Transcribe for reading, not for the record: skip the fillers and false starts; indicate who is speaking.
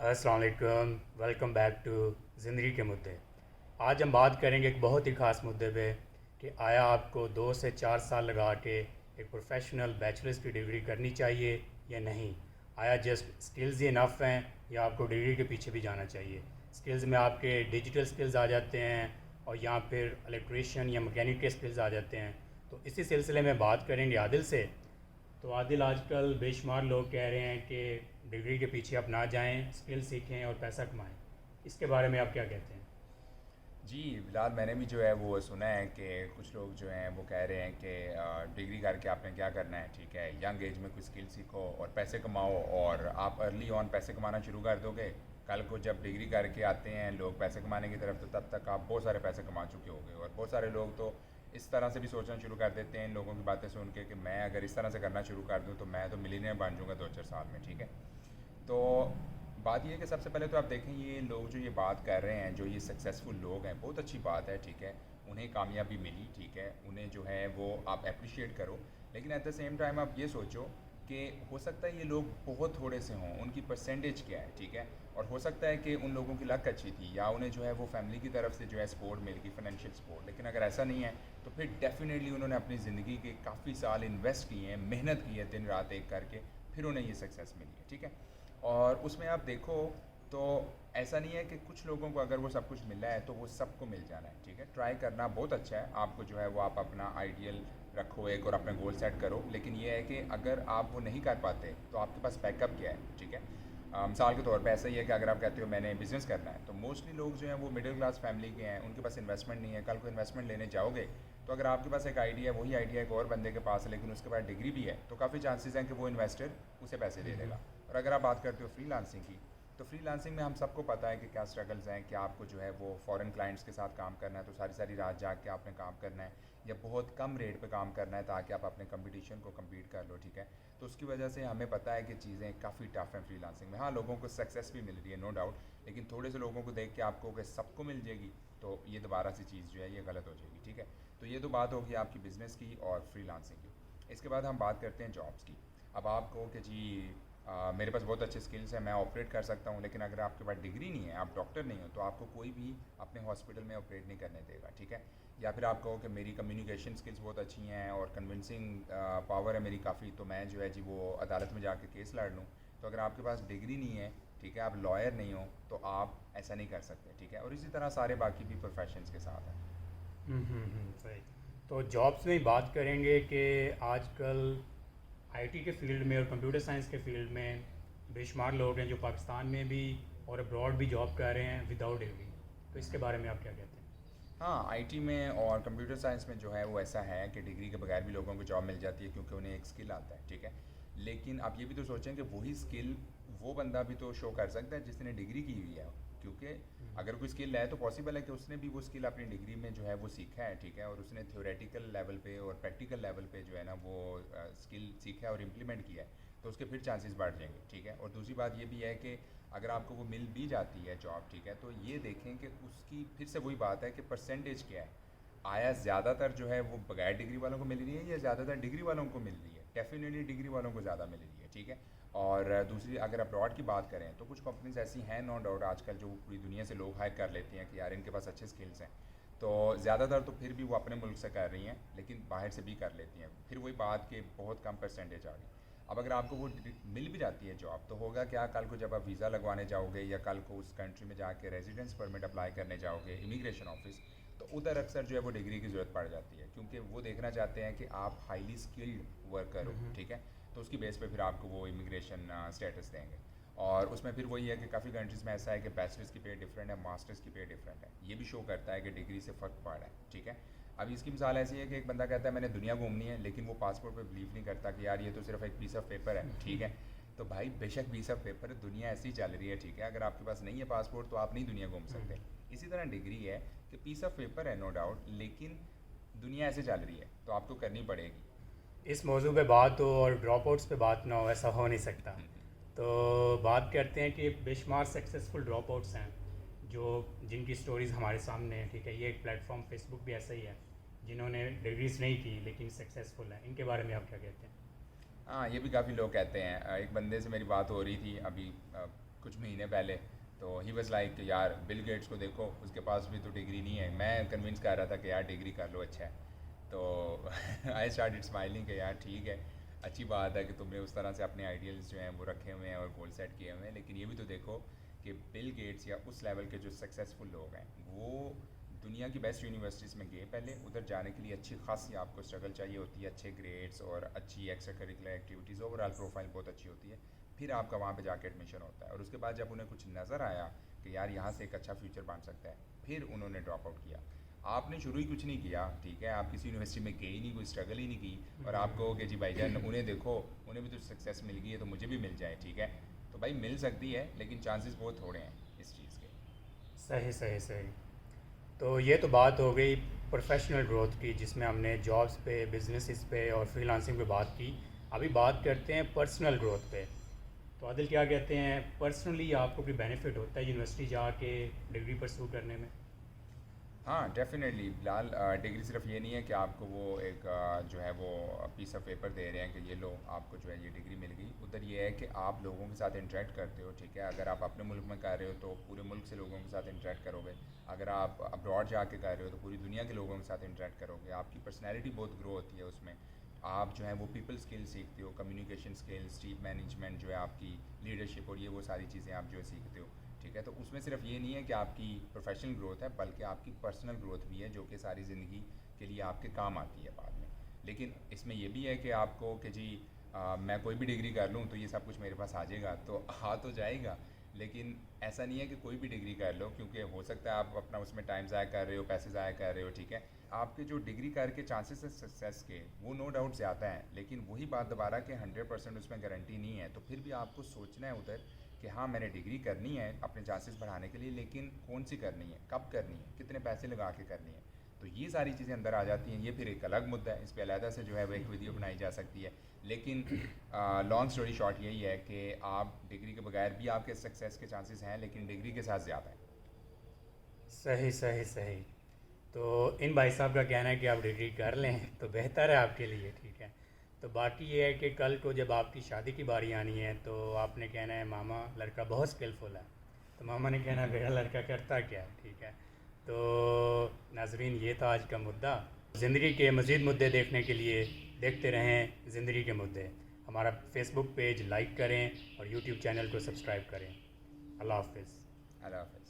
Speaker 1: अस्सलाम वालेकुम। Welcome back to ज़िंदगी के मुद्दे। आज हम बात करेंगे एक बहुत ही ख़ास मुद्दे पे कि आया आपको 2 से 4 साल लगा के एक प्रोफेशनल बैचलर्स की डिग्री करनी चाहिए या नहीं। आया जस्ट स्किल्स ही इनफ हैं या आपको डिग्री के पीछे भी जाना चाहिए। स्किल्स में आपके डिजिटल स्किल्स आ जाते हैं और या फिर इलेक्ट्रीशियन या मैकेनिक के स्किल्स आ जाते हैं। तो इसी सिलसिले में बात करेंगे आदिल से। तो आदिल, आजकल बेशुमार लोग कह रहे हैं कि डिग्री के पीछे आप ना जाएं, स्किल सीखें और पैसा कमाएं। इसके बारे में आप क्या कहते हैं?
Speaker 2: जी, बिलाल मैंने भी जो है वो सुना है कि कुछ लोग जो हैं वो कह रहे हैं कि डिग्री करके आपने क्या करना है, ठीक है, यंग एज में कोई स्किल सीखो और पैसे कमाओ और आप अर्ली ऑन पैसे कमाना शुरू कर दोगे। कल को जब डिग्री करके आते हैं लोग पैसे कमाने की तरफ, तो तब तक आप बहुत सारे पैसे कमा चुके होगे। और बहुत सारे लोग तो इस तरह से भी सोचना शुरू कर देते हैं इन लोगों की बातें सुन के कि मैं अगर इस तरह से करना शुरू कर दूँ तो मैं तो मिलीनियर बन जाऊँगा 2-4 साल में, ठीक है। तो बात ये है कि सबसे पहले तो आप देखें ये लोग जो ये बात कर रहे हैं, जो ये सक्सेसफुल लोग हैं, बहुत अच्छी बात है, ठीक है। उन्हें कामयाबी मिली, ठीक है, उन्हें जो है वो आप अप्रिशिएट करो। लेकिन एट द सेम टाइम आप ये सोचो कि हो सकता है ये लोग बहुत थोड़े से हों, उनकी परसेंटेज क्या है, ठीक है। और हो सकता है कि उन लोगों की लक अच्छी थी या उन्हें जो है वो फैमिली की तरफ से जो है सपोर्ट मिल गई, फाइनेंशियल सपोर्ट। लेकिन अगर ऐसा नहीं है तो फिर डेफिनेटली उन्होंने अपनी ज़िंदगी के काफ़ी साल इन्वेस्ट किए हैं, मेहनत की है दिन रात एक करके, फिर उन्हें ये सक्सेस मिली है, ठीक है। और उसमें आप देखो तो ऐसा नहीं है कि कुछ लोगों को अगर वो सब कुछ मिला है तो वो सबको मिल जाना है, ठीक है। ट्राई करना बहुत अच्छा है, आपको जो है वो आप अपना आइडियल रखो एक और अपना गोल सेट करो। लेकिन ये है कि अगर आप वो नहीं कर पाते तो आपके पास बैकअप क्या है, ठीक है। मिसाल के तौर पे ऐसा ही है कि अगर आप कहते हो मैंने बिज़नेस करना है, तो मोस्टली लोग जो हैं वो मिडिल क्लास फैमिली के हैं, उनके पास इन्वेस्टमेंट नहीं है। कल को इन्वेस्टमेंट लेने जाओगे तो अगर आपके पास एक आइडिया है, वही आइडिया एक और बंदे के पास है लेकिन उसके पास डिग्री भी है, तो काफ़ी चांसेस हैं कि वो इन्वेस्टर उसे पैसे दे देगा। और अगर आप बात करते हो फ्रीलांसिंग की, तो फ्रीलांसिंग में हम सबको पता है कि क्या स्ट्रगल्स हैं, कि आपको जो है वो फॉरेन क्लाइंट्स के साथ काम करना है तो सारी सारी रात जाग के आपने काम करना है, या बहुत कम रेट पे काम करना है ताकि आप अपने कंपटीशन को कम्पीट कर लो, ठीक है। तो उसकी वजह से हमें पता है कि चीज़ें काफ़ी टफ हैं फ्रीलांसिंग में। हाँ, लोगों को सक्सेस भी मिल रही है, नो डाउट, लेकिन थोड़े से लोगों को देख के आपको कि सबको मिल जाएगी तो ये दोबारा से चीज़ जो है ये गलत हो जाएगी, ठीक है। तो ये तो बात होगी आपकी बिज़नेस की और फ्रीलांसिंग की। इसके बाद हम बात करते हैं जॉब्स की। अब आप कहो कि जी मेरे पास बहुत अच्छे स्किल्स हैं, मैं ऑपरेट कर सकता हूँ, लेकिन अगर आपके पास डिग्री नहीं है, आप डॉक्टर नहीं हो, तो आपको कोई भी अपने हॉस्पिटल में ऑपरेट नहीं करने देगा, ठीक है। या फिर आप कहो कि मेरी कम्युनिकेशन स्किल्स बहुत अच्छी हैं और कन्विंसिंग पावर है मेरी काफ़ी, तो मैं जो है जी वो अदालत में जाके केस लड़ लूँ। तो अगर आपके पास डिग्री नहीं है, ठीक है, आप लॉयर नहीं हो, तो आप ऐसा नहीं कर सकते, ठीक है। और इसी तरह सारे बाकी भी प्रोफेशंस के साथ हैं।
Speaker 1: सही। तो जॉब्स में ही बात करेंगे कि आजकल आईटी के फील्ड में और कंप्यूटर साइंस के फील्ड में बेशुमार लोग हैं जो पाकिस्तान में भी और अब्रॉड भी जॉब कर रहे हैं विदाउट डिग्री। तो इसके बारे में आप क्या कहते हैं?
Speaker 2: हाँ, आईटी में और कंप्यूटर साइंस में जो है वो ऐसा है कि डिग्री के बगैर भी लोगों को जॉब मिल जाती है क्योंकि उन्हें एक स्किल आता है, ठीक है। लेकिन आप ये भी तो सोचें कि वही स्किल वो बंदा भी तो शो कर सकता है जिसने डिग्री की हुई है, क्योंकि अगर कोई स्किल है तो पॉसिबल है कि उसने भी वो स्किल अपनी डिग्री में जो है वो सीखा है, ठीक है, और उसने थ्योरेटिकल लेवल पे और प्रैक्टिकल लेवल पे जो है ना वो स्किल सीखा है और इम्प्लीमेंट किया है, तो उसके फिर चांसेस बढ़ जाएंगे, ठीक है। और दूसरी बात ये भी है कि अगर आपको वो मिल भी जाती है जॉब, ठीक है, तो ये देखें कि उसकी फिर से वही बात है कि परसेंटेज क्या है। आया ज़्यादातर जो है वो बगैर डिग्री वालों को मिल रही है या ज़्यादातर डिग्री वालों को मिल रही है? डेफिनेटली डिग्री वालों को ज़्यादा मिल रही है, ठीक है। और दूसरी अगर अब्रॉड की बात करें तो कुछ कंपनीज ऐसी हैं नो डाउट आजकल जो पूरी दुनिया से लोग हायर कर लेती हैं कि यार इनके पास अच्छे स्किल्स हैं, तो ज़्यादातर तो फिर भी वो अपने मुल्क से कर रही हैं लेकिन बाहर से भी कर लेती हैं। फिर वही बात कि बहुत कम परसेंटेज आ रही। अब अगर आपको वो मिल भी जाती है जॉब, तो होगा क्या कल को जब आप वीज़ा लगवाने जाओगे या कल को उस कंट्री में जाके रेजिडेंस परमिट अप्लाई करने जाओगे इमिग्रेशन ऑफिस, तो उधर अक्सर जो है वो डिग्री की ज़रूरत पड़ जाती है क्योंकि वो देखना चाहते हैं कि आप हाईली स्किल्ड वर्कर हो, ठीक है। तो उसकी बेस पे फिर आपको वो इमिग्रेशन स्टेटस देंगे। और उसमें फिर वही है कि काफ़ी कंट्रीज़ में ऐसा है कि बैचलर्स की पे डिफरेंट है, मास्टर्स की पे डिफरेंट है। ये भी शो करता है कि डिग्री से फ़र्क पड़ रहा है, ठीक है। अभी इसकी मिसाल ऐसी है कि एक बंदा कहता है मैंने दुनिया घूमनी है, लेकिन वो पासपोर्ट पे बिलीव नहीं करता कि यार ये तो सिर्फ एक पीस ऑफ पेपर है, ठीक है। तो भाई बेशक पीस ऑफ पेपर है, दुनिया ऐसी चल रही है, ठीक है। अगर आपके पास नहीं है पासपोर्ट तो आप नहीं दुनिया घूम सकते। इसी तरह डिग्री है कि पीस ऑफ पेपर है नो डाउट, लेकिन दुनिया ऐसे चल रही है तो आपको करनी पड़ेगी।
Speaker 1: इस मौजू पे बात हो और ड्रॉप आउट्स पे बात ना हो, ऐसा हो नहीं सकता। तो बात करते हैं कि बेशुमार सक्सेसफुल ड्रॉप आउट्स हैं जो जिनकी स्टोरीज़ हमारे सामने हैं, ठीक है। ये एक प्लेटफॉर्म फेसबुक भी ऐसा ही है, जिन्होंने डिग्रीज नहीं की लेकिन सक्सेसफुल हैं। इनके बारे में आप क्या कहते हैं?
Speaker 2: हाँ, ये भी काफ़ी लोग कहते हैं। एक बंदे से मेरी बात हो रही थी अभी कुछ महीने पहले। तो ही वॉज़ लाइक यार बिल गेट्स को देखो, उसके पास भी तो डिग्री नहीं है। मैं कन्विंस कर रहा था कि यार डिग्री कर लो, अच्छा है। तो आई स्टार्टेड स्माइलिंग कि यार ठीक है, अच्छी बात है कि तुमने उस तरह से अपने आइडियल्स जो हैं वो रखे हुए हैं और गोल सेट किए हुए हैं। लेकिन ये भी तो देखो कि बिल गेट्स या उस लेवल के जो सक्सेसफुल लोग हैं वो दुनिया की बेस्ट यूनिवर्सिटीज़ में गए पहले। उधर जाने के लिए अच्छी खासी आपको स्ट्रगल चाहिए होती है, अच्छे ग्रेड्स और अच्छी extra curricular activities, overall profile बहुत अच्छी होती है। फिर आपका वहाँ पे जाके एडमिशन होता है और उसके बाद जब उन्हें कुछ नज़र आया कि यार यहाँ से एक अच्छा फ्यूचर बन सकता है, फिर उन्होंने ड्रॉप आउट किया। आपने शुरू ही कुछ नहीं किया, ठीक है, आप किसी यूनिवर्सिटी में गए ही नहीं, कोई स्ट्रगल ही नहीं की और आप कहो कि जी भाईजान उन्हें देखो, उन्हें भी तो सक्सेस मिल गई है तो मुझे भी मिल जाए, ठीक है। तो भाई मिल सकती है लेकिन चांसेस बहुत थोड़े हैं इस चीज़ के।
Speaker 1: सही सही सही। तो ये तो बात हो गई प्रोफेशनल ग्रोथ की, जिसमें हमने जॉब्स पे, बिजनेसेस पे और फ्रीलांसिंग पे बात की। अभी बात करते हैं पर्सनल ग्रोथ पे। तो आदिल, क्या कहते हैं, पर्सनली आपको कोई बेनिफिट होता है यूनिवर्सिटी जाके डिग्री परस्यू करने में?
Speaker 2: हाँ डेफिनेटली बिलाल, डिग्री सिर्फ ये नहीं है कि आपको वो एक जो है वो पीस ऑफ पेपर दे रहे हैं कि ये लो आपको जो है ये डिग्री मिल गई। उधर ये है कि आप लोगों के साथ इंटरेक्ट करते हो, ठीक है। अगर आप अपने मुल्क में कर रहे हो तो पूरे मुल्क से लोगों के साथ इंटरेक्ट करोगे। अगर आप अब्रॉड जाके कर रहे हो तो पूरी दुनिया के लोगों के साथ इंटरेक्ट करोगे। आपकी पर्सनैलिटी बहुत ग्रो होती है उसमें। आप जो है वो पीपल स्किल्स सीखते हो, कम्युनिकेशन स्किल्स, टीम मैनेजमेंट जो है आपकी, लीडरशिप, और ये वो सारी चीज़ें आप जो है सीखते हो, ठीक है। तो उसमें सिर्फ ये नहीं है कि आपकी प्रोफेशनल ग्रोथ है, बल्कि आपकी पर्सनल ग्रोथ भी है जो कि सारी ज़िंदगी के लिए आपके काम आती है बाद में। लेकिन इसमें यह भी है कि आपको कि जी मैं कोई भी डिग्री कर लूँ तो ये सब कुछ मेरे पास आ जाएगा, तो आ तो जाएगा। लेकिन ऐसा नहीं है कि कोई भी डिग्री कर लो, क्योंकि हो सकता है आप अपना उसमें टाइम ज़ाया कर रहे हो, पैसे ज़ाया कर रहे हो, ठीक है। आपके जो डिग्री करके चांसेस है सक्सेस के, वो नो डाउट ज़्यादा हैं। लेकिन वही बात दोबारा कि 100% उसमें गारंटी नहीं है। तो फिर भी आपको सोचना है उधर कि हाँ मैंने डिग्री करनी है अपने चांसेस बढ़ाने के लिए, लेकिन कौन सी करनी है, कब करनी है, कितने पैसे लगा के करनी है। तो ये सारी चीज़ें अंदर आ जाती हैं। ये फिर एक अलग मुद्दा है, इस पर अलहदा से जो है वो एक वीडियो बनाई जा सकती है। लेकिन लॉन्ग स्टोरी शॉर्ट यही है कि आप डिग्री के बगैर भी आपके सक्सेस के चांसेस हैं, लेकिन डिग्री के साथ ज़्यादा है।
Speaker 1: सही सही सही। तो इन भाई साहब का कहना है कि आप डिग्री कर लें तो बेहतर है आपके लिए, ठीक है। तो बाकी ये है कि कल को जब आपकी शादी की बारी आनी है तो आपने कहना है मामा लड़का बहुत स्किलफुल है, तो मामा ने कहना है बेटा लड़का करता क्या है, ठीक है। तो नाजरीन, ये था आज का मुद्दा। ज़िंदगी के मज़ीद मुद्दे देखने के लिए देखते रहें ज़िंदगी के मुद्दे। हमारा फेसबुक पेज लाइक करें और यूट्यूब चैनल को सब्सक्राइब करें। अल्लाह हाफ़िज़।
Speaker 2: अल्लाह हाफ़िज़।